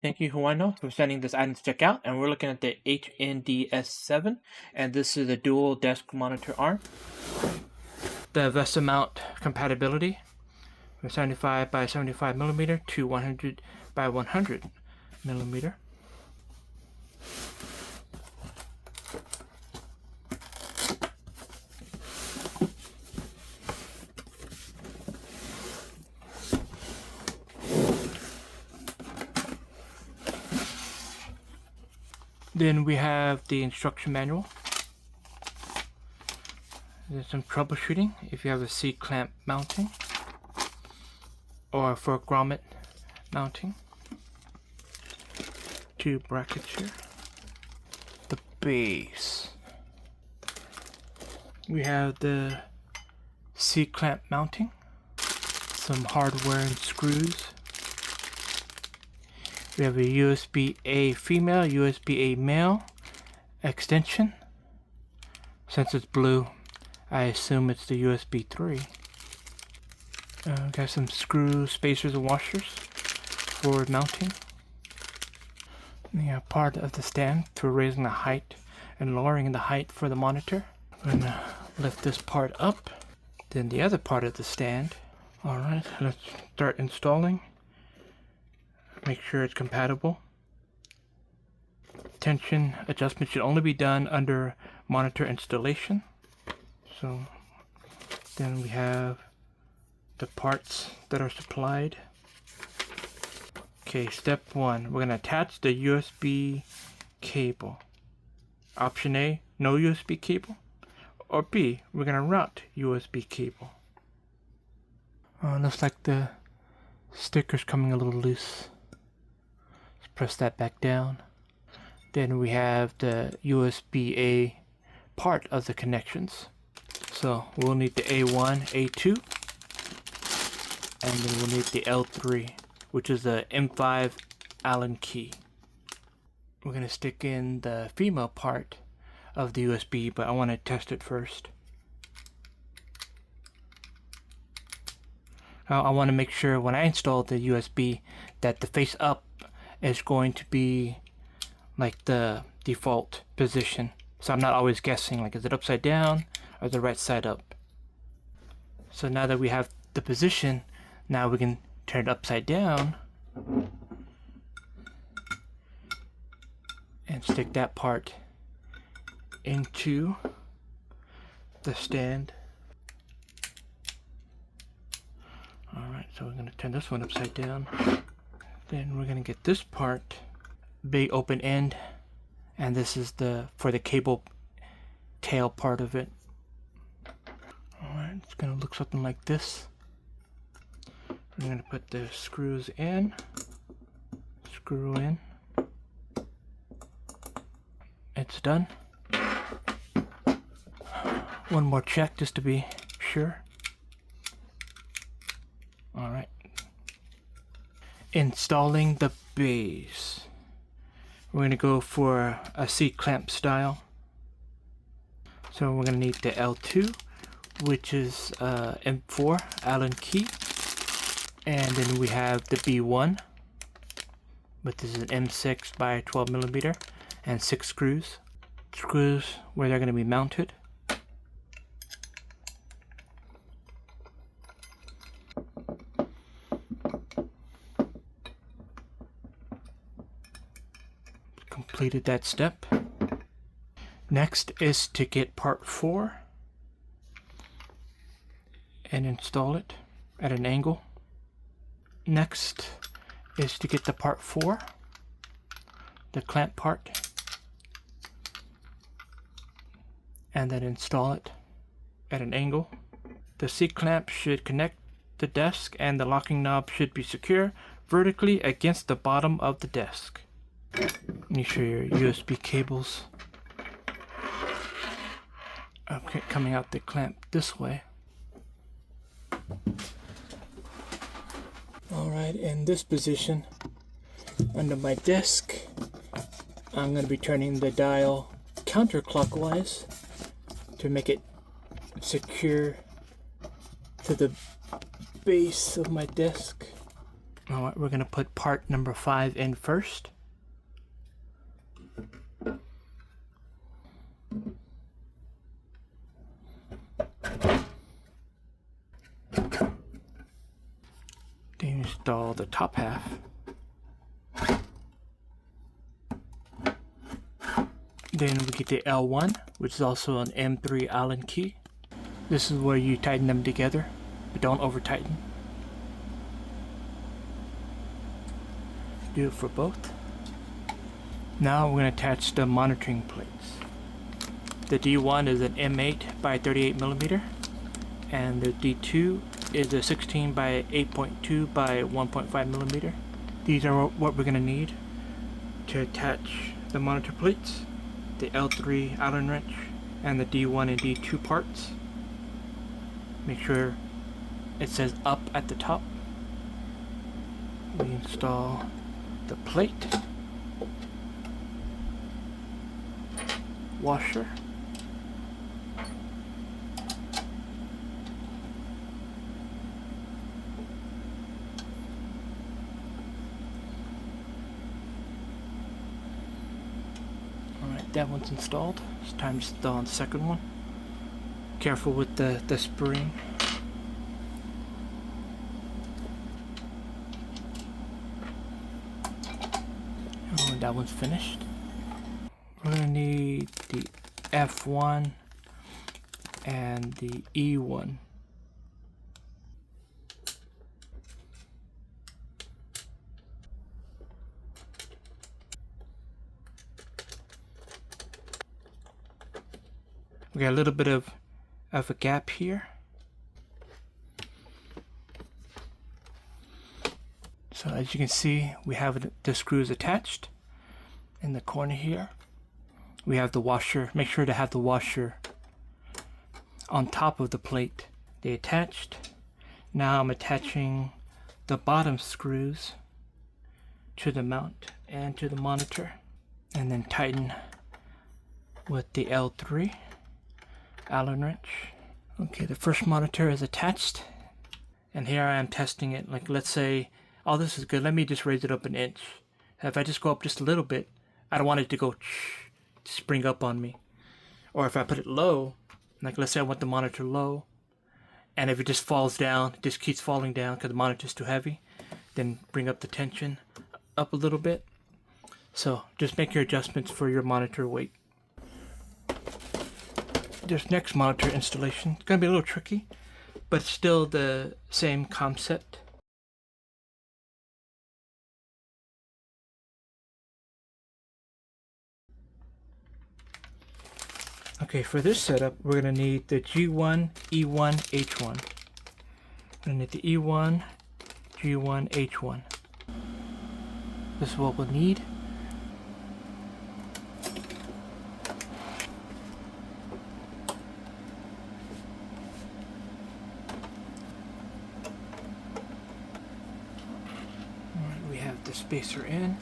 Thank you, HUANUO, for sending this item to check out. And we're looking at the HNDS7, and this is a dual desk monitor arm. The VESA mount compatibility from 75 by 75 millimeter to 100 by 100 millimeter. Then we have the instruction manual. There's some troubleshooting if you have a C-clamp mounting or for grommet mounting. 2 brackets here. The base. We have the C-clamp mounting, some hardware and screws. We have a USB-A female, USB-A male extension. Since it's blue, I assume it's the USB 3. Got some screw spacers and washers for mounting. We have part of the stand for raising the height and lowering the height for the monitor. I'm gonna lift this part up. Then the other part of the stand. Alright, let's start installing. Make sure it's compatible. Tension adjustment should only be done under monitor installation. So then we have the parts that are supplied. Okay, step 1. We're going to attach the USB cable. Option A, no USB cable. Or B, we're going to route USB cable. Looks like the sticker's coming a little loose. Press that back down. Then we have the USB-A part of the connections. So we'll need the A1, A2, and then we'll need the L3, which is the M5 Allen key. We're going to stick in the female part of the USB, but I want to test it first. I want to make sure when I install the USB that the face up is going to be like the default position, so I'm not always guessing like is it upside down or the right side up. So now that we have the position, now we can turn it upside down and stick that part into the stand. Alright, so we're going to turn this one upside down. Then we're going to get this part, big open end, and this is for the cable tail part of it. Alright, it's going to look something like this. I'm going to put the screws in, screw in. It's done. One more check just to be sure. Alright. Installing the base. We're going to go for a C-clamp style. So we're going to need the L2, which is M4 Allen key. And then we have the B1, but this is an M6 by 12 millimeter and 6 screws. Screws where they're going to be mounted. Completed that step. Next is to get part 4 and install it at an angle. Next is to get the part 4, the clamp part, and then install it at an angle. The C-clamp should connect the desk and the locking knob should be secure vertically against the bottom of the desk. Make sure your USB cables are coming out the clamp this way. Alright, in this position under my desk, I'm going to be turning the dial counterclockwise to make it secure to the base of my desk. Alright, we're going to put part number 5 in first. Then install the top half. Then we get the L1, which is also an M3 Allen key. This is where you tighten them together, but don't over tighten. Do it for both. Now we're going to attach the monitoring plates. The D1 is an M8 by 38 millimeter, and the D2 is a 16 by 8.2 by 1.5 millimeter. These are what we're going to need to attach the monitor plates, the L3 Allen wrench, and the D1 and D2 parts. Make sure it says up at the top. We install the plate, washer, alright, that one's installed. It's time to install the second one. Careful with the spring. Oh, that one's finished. We're gonna need the F1 and the E1. We got a little bit of a gap here. So as you can see, we have the screws attached in the corner here. We have the washer. Make sure to have the washer on top of the plate. They attached. Now I'm attaching the bottom screws to the mount and to the monitor, and then tighten with the L3 Allen wrench. Okay, the first monitor is attached, and here I am testing it. Like, let's say, oh, this is good. Let me just raise it up an inch. If I just go up just a little bit, I don't want it to go spring up on me. Or if I put it low, like let's say I want the monitor low, and if it just falls down, it just keeps falling down because the monitor's too heavy, then bring up the tension up a little bit. So just make your adjustments for your monitor weight. This next monitor installation, it's going to be a little tricky, but it's still the same concept. Okay, for this setup, we're going to need the G1, E1, H1. We're going to need the E1, G1, H1. This is what we'll need. Alright, we have the spacer in.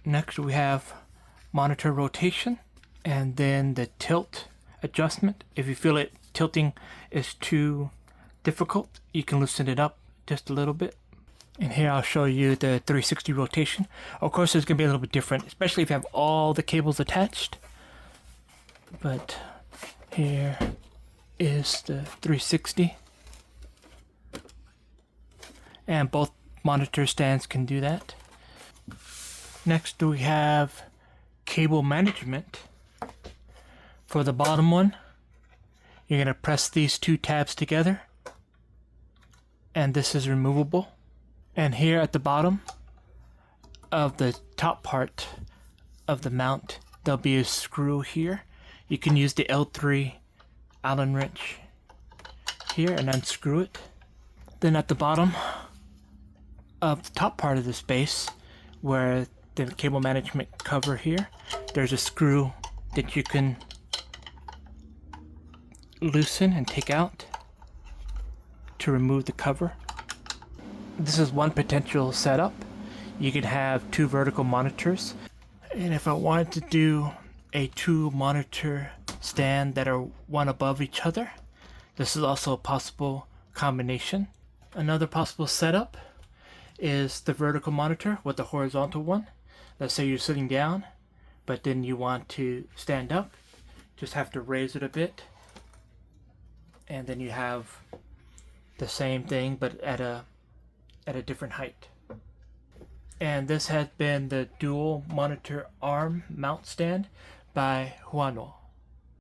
Next we have monitor rotation, and then the tilt adjustment. If you feel it tilting is too difficult, you can loosen it up just a little bit. And here I'll show you the 360 rotation. Of course it's going to be a little bit different, especially if you have all the cables attached. But here is the 360. And both monitor stands can do that. Next we have cable management. For the bottom one, you're going to press these two tabs together, and this is removable. And here at the bottom of the top part of the mount, there'll be a screw here. You can use the L3 Allen wrench here and unscrew it. Then at the bottom of the top part of the space, where the cable management cover here, there's a screw that you can loosen and take out to remove the cover. This is one potential setup. You could have two vertical monitors, and if I wanted to do a 2 monitor stand that are one above each other. This is also a possible combination. Another possible setup is the vertical monitor with the horizontal one. Let's say you're sitting down, but then you want to stand up. Just have to raise it a bit, and then you have the same thing but at a different height. And this has been the dual monitor arm mount stand by HUANUO.